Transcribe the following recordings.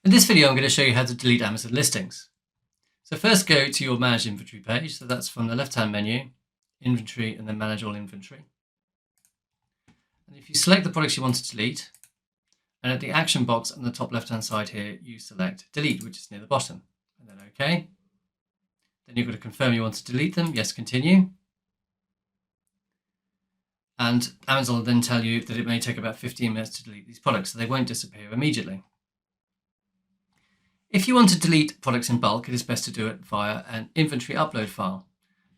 In this video, I'm going to show you how to delete Amazon listings. So first go to your Manage Inventory page. So that's from the left-hand menu, Inventory, and then Manage All Inventory. And if you select the products you want to delete, and at the action box on the top left-hand side here, you select Delete, which is near the bottom, and then OK. Then you've got to confirm you want to delete them. Yes, continue. And Amazon will then tell you that it may take about 15 minutes to delete these products, so they won't disappear immediately. If you want to delete products in bulk, it is best to do it via an inventory upload file.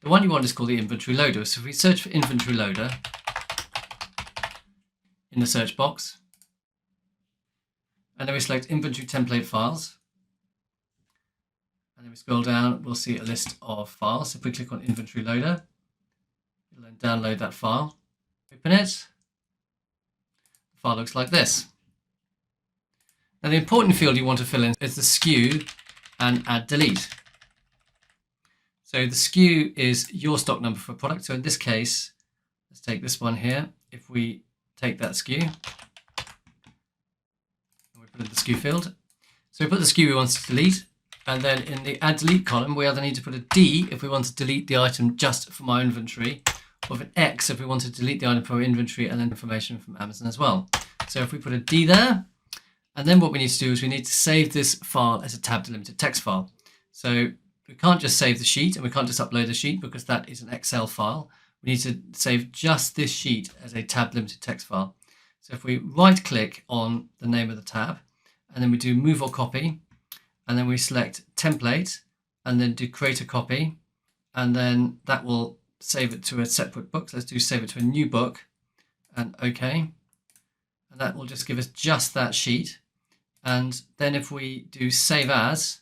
The one you want is called the inventory loader. So if we search for inventory loader in the search box, and then we select inventory template files, and then we scroll down, we'll see a list of files. So if we click on inventory loader, it'll then download that file. Open it. The file looks like this. Now the important field you want to fill in is the SKU and add delete. So the SKU is your stock number for a product. So in this case, let's take this one here. If we take that SKU, and we put in the SKU field. So we put the SKU we want to delete, and then in the add delete column, we either need to put a D if we want to delete the item just from our inventory, or an X if we want to delete the item from our inventory and then information from Amazon as well. So if we put a D there, and then what we need to do is we need to save this file as a tab delimited text file. So we can't just save the sheet, and we can't just upload the sheet because that is an Excel file. We need to save just this sheet as a tab delimited text file. So if we right click on the name of the tab, and then we do move or copy, and then we select template, and then do create a copy, and then that will save it to a separate book. So let's do save it to a new book, and OK. And that will just give us just that sheet. And then if we do save as,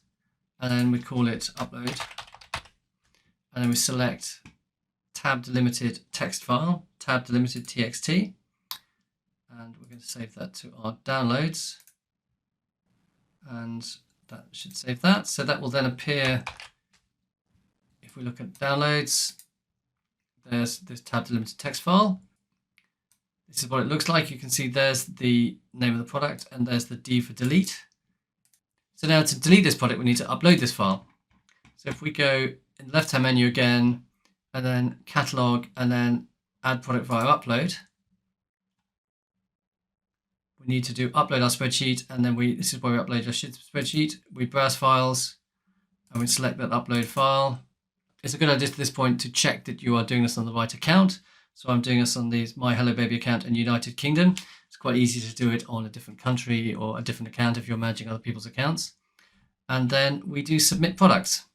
and then we call it upload, and then we select tab delimited text file, tab delimited txt, and we're going to save that to our downloads, and that should save that. So that will then appear, if we look at downloads, there's this tab delimited text file. This is what it looks like. You can see there's the name of the product and there's the D for delete. So now to delete this product, we need to upload this file. So if we go in the left-hand menu again, and then catalog, and then add product via upload, we need to do upload our spreadsheet, and then this is where we upload our spreadsheet. We browse files, and we select that upload file. It's a good idea at this point to check that you are doing this on the right account. So I'm doing this on the My Hello Baby account in United Kingdom. It's quite easy to do it on a different country or a different account if you're managing other people's accounts. And then we do submit products.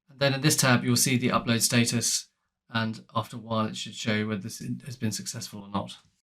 And then in this tab, you'll see the upload status. And after a while, it should show whether this has been successful or not.